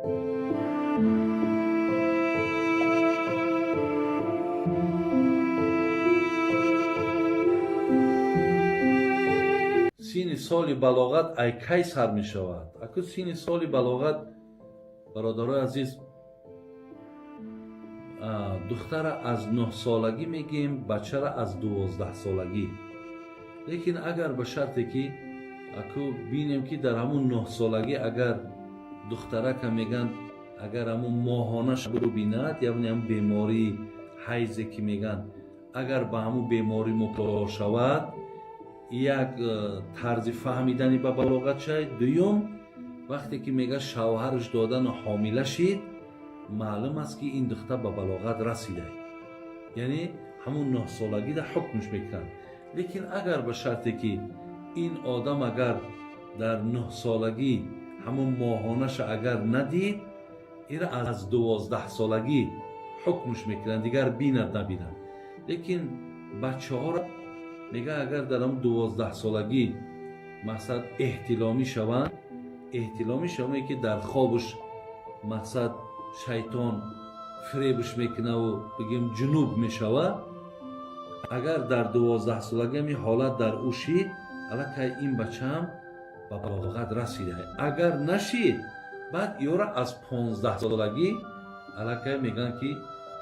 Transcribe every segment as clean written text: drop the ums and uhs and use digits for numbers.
синни соли балоғат ай кай сар мешавад? Аку синни соли балоғат, бародарои азиз, духтара аз 9 солагӣ мегӯем, бачара аз 12 солагӣ. лекин агар ба шарте ки аку бинем ки дар ҳамун 9 солагӣ агар духтарака меган агар ҳамун моҳонаш бубинад, яъне ҳамун бемории ҳайзе ки меган, агар ба ҳамун беморӣ мубтало шавад, як тарзи фаҳмидани ба балоғат шад. дуюм, вақте ки мега шавҳараш додану ҳомила шид, маълум аст ки ин духтар ба балоғат расидаи, яъне ҳамун 9 солагида ҳукмш мекунад. лекин агар ба шарте ки ин одам агар дар 9 солагӣ ҳамун моҳонаша агар надид, ира аз 12 солагӣ ҳукмш мекунад, дигар бинад набинад. лекин бачаҳоро мега агар дар ҳамун 12 солагӣ мақсад эҳтиломӣ шаванд, эҳтиломӣ шаване ки дар хобаш мақсад шайтон фиребш мекунаву бигем ҷунуб мешавад, агар дар 12 солагӣ ҳамин ҳолат дар ӯ шид, аллакай ин бачаам ба балоғат расида. Агар нашид, баъд ёра аз 15 солагӣ аллакай мегӯян ки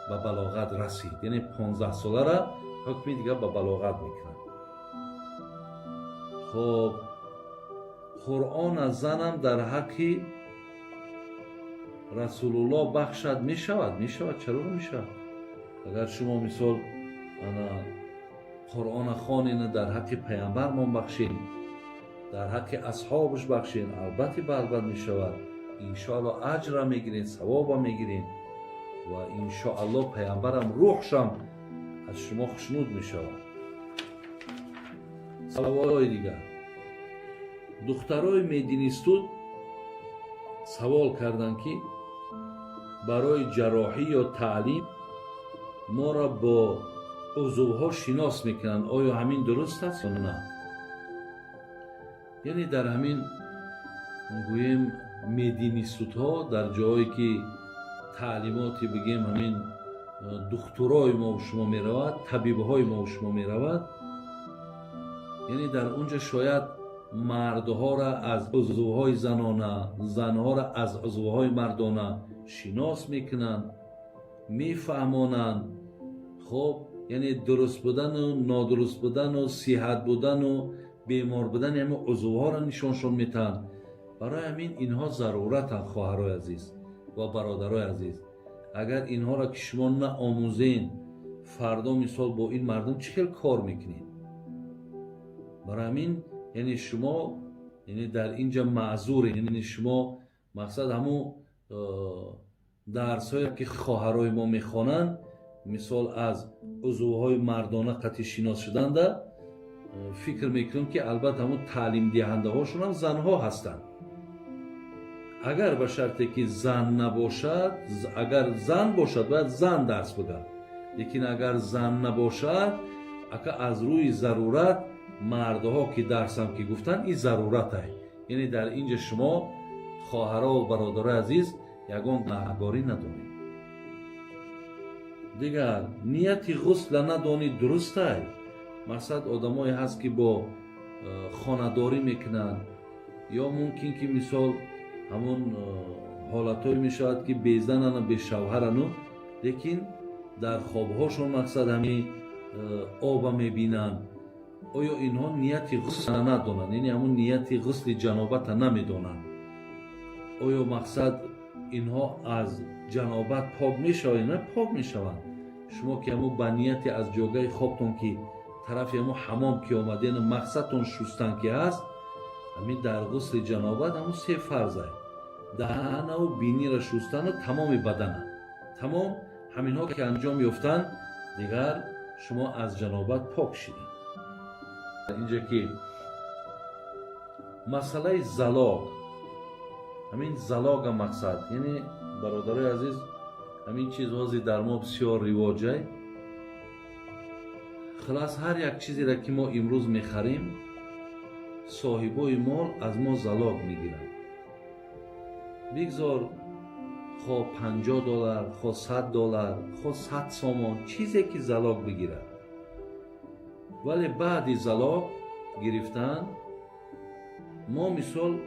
ба балоғат расид, яъне 15 солара ҳукми дигар ба балоғат мекунад. хоб қуръон аз занам дар ҳаққи расулуллоҳ бахшад мешавад? Мешавад. чаро намешавад? агар шумо мисол ана қуръона хонена дар ҳаққи пайғамбармон бахшем, дар ҳаққи асҳобаш бахшем, албатта балбат мешавад. иншоалло аҷра мегирем, савоба мегирем ва иншоалло пайғамбарам рӯҳшам аз шумо хушнуд мешавад. саволҳои дигар. духтарои мединистут савол карданд ки барои ҷарроҳӣ ё таълим моро бо узвҳо шинос мекунанд. оё ҳамин дуруст аст ё на? яъне дар ҳамин гӯем мединистутҳо дар ҷое ки таълимоти бигем ҳамин духтурои мо шумо меравад, табибҳои мо шумо меравад, яъне дар унҷа шояд мардҳоро аз узвҳои занона, занҳоро аз узвҳои мардона шинос мекунанд, мефаҳмонанд. хоб яъне дуруст будану нодуруст будану сиҳат будану бемор будани ҳамин узвҳоро нишоншон метаҳанд. барои ҳамин инҳо заруратанд. хоҳарои азиз ва бародарои азиз, агар инҳоро ки шумо наомӯзен, фардо мисол бо ин мардум чӣ хел кор мекунед? барои ҳамин яъне шумо яъне дар инҷа маъзуред. яъне шумо мақсад ҳамун дарсҳое ки хоҳарои мо мехонанд, мисол аз узвҳои мардона қатъи шинос шуданда, фикр мекунем ки албатта ҳамун таълимдиҳандаҳошон ҳам занҳо ҳастанд. агар ба шарте ки зан набошад, агар зан бошад бояд зан дарс будад, лекин агар зан набошад, ака аз рӯи зарурат мардҳо ки дарсам ки гуфтанд, ин зарурат аст. яъне дар инҷа шумо хоҳаро ва бародарои азиз ягон гунаҳгорӣ надонед. дигар нияти ғусла надонид дуруст аст. мақсад одамое ҳаст ки бо хонадорӣ мекунанд, ё мумкин ки мисол ҳамун ҳолатҳое мешавад ки безанану бешавҳарану, лекин дар хобҳошон мақсад ҳамин оба мебинанд. оё инҳо нияти ғусла надонанд, яъне ҳамун нияти ғусли ҷанобата намедонанд? оё мақсад инҳо аз ҷанобат пок мешаванд? на, пок мешаванд. шумо ки ҳамун ба нияти аз ҷойгоҳи хобтон ки тарафи ҳамун ҳамом ки омадену мақсадтон шустан ки ҳаст, ҳамин дар ғусли ҷанобат ҳамун се фарз аст. даҳанаву бинира шустану тамоми бадана. тамом ҳаминҳо ки анҷом ёфтанд, дигар шумо аз ҷанобат пок шидед. инҷа ки масъалаи залог, ҳамин залога мақсад, яъне бародарои азиз, ҳамин чиз ҳозир дар мо бисёр ривоҷ аст. халас ҳар як чизеро ки мо имрӯз мехарем, соҳибои мол аз мо залог мегиранд. бигзор خو $50 خو $100 خو 100 سومون چیزی که залог بگیرد، ولی بعد залог گرفتن ما مثال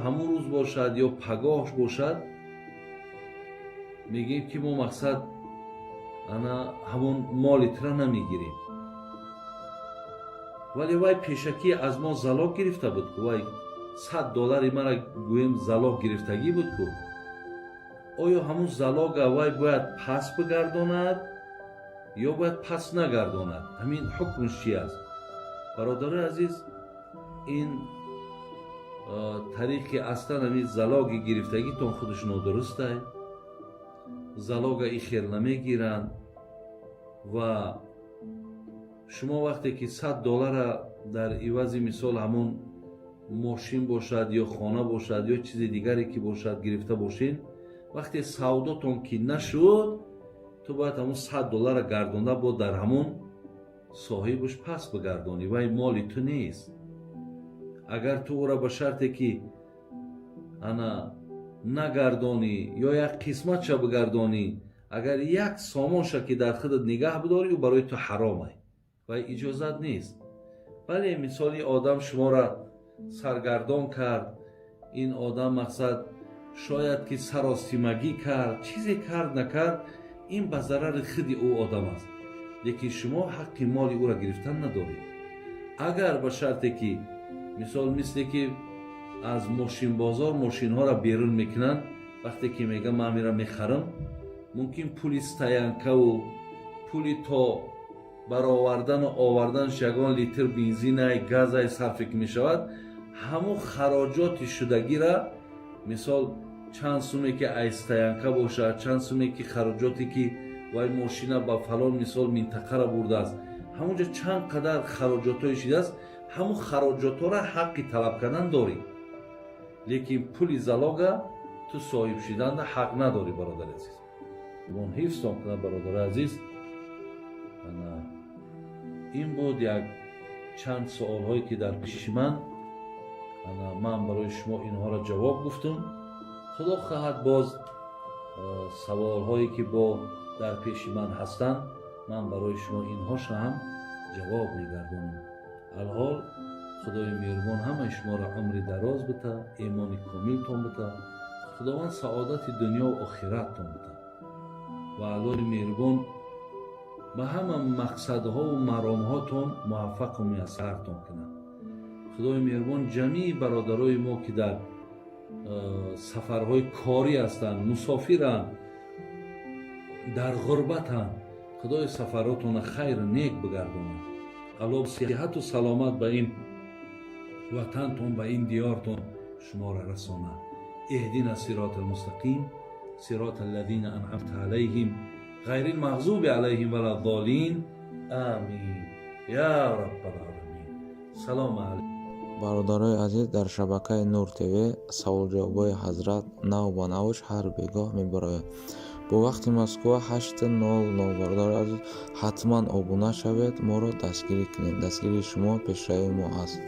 همون روز باشد یا پگاهش باشد میگیم که ما مقصد انا همون مالی تر نمیگیریم، ولی وای پیشکی از ما залог گرفته بود که وای $100 مرا گویم залог گرفتگی بود که آیا همون залог وای باید پس بگرداند یا باید پس نگرداند؟ همین حکمش چی است؟ برادر عزیز، این طریق اصلا همین залог گرفتگی تون خودش نادرسته. залог ایخیر نمیگیرند و شما وقتی که $100 در عوض مثال همون ماشین باشد یا خانه باشد یا چیز دیگری که باشد گرفته باشین، وقتی سوداتون که نشد تو باید همون $100 گردانده با در همون صاحبش پس بگردانی و این مالی تو نیست. اگر تو او را به شرطی که انا نگردانی یا یک قسمت شا بگردانی، اگر یک سامان شا که در خودت نگه بداری و برای تو حرامه و اجازت نیست. ولی مثالی آدم شما را سرگردان کرد، این آدم مقصد شاید که سراسیمگی کرد، چیزی کرد نکرد، این به ضرر خود او آدم است، لیکن شما حق مال او را گرفتن ندارید. اگر به شرطی که مثال مثل که از ماشین بازار ماشین ها را بیرون میکنن، وقتی که میگه من میرم میخرم، ممکن پولی ستاینکه و پولی تا برآوردن و آوردن یگان لیتر بنزین گاز صرف میشود، همون خراجات شدگی را مثال چند سومی که استاینکه باشد، چند سومی که خراجاتی که وای ماشین با فلان مثال منطقه را برده است، همونجا چند قدر خراجات شده است، همون خراجات را حقی طلب کردن داری، لیکن پولی залог تو صاحب شدن حق نداری. برادر عزیز، من حفظ کنم برادر عزیز، این بود یک چند سوال هایی که در پیش من برای شما اینها را جواب گفتم. خدا خواهد باز سوال هایی که با در پیش من هستند من برای شما اینهاش هم جواب میگردونم. الحال خدای مهربان همه شما را عمر دراز بده، ایمان کامل تون بده، خداوند سعادت دنیا و آخرت تون بده و الله مهربان به همه مقصدها و مرامهاتون موفق و میسر تون کنه. خدای مهربان جمعی برادرای ما که در سفرهای کاری هستند، مسافرند، در غربتند، خدای سفراتون خیر نیک بگردونه. الله صحت و سلامت به این وطنتون، به این دیارتون شما را رسانه. اهدنا الصراط المستقیم صراط الذین انعمت علیهم غیر المغضوب علیهم ولا الضالین آمین یا رب العالمین. سلام علیکم. برادرای عزیز، در شبکه نور تیوی سوال جوابای حضرت نو با نوش هر بیگاه میبراید. با وقت مسکو 8:00 برادر عزیز حتما ابونه شوید، ما رو دستگیری کنید. دستگیری شما پیشروی ما است.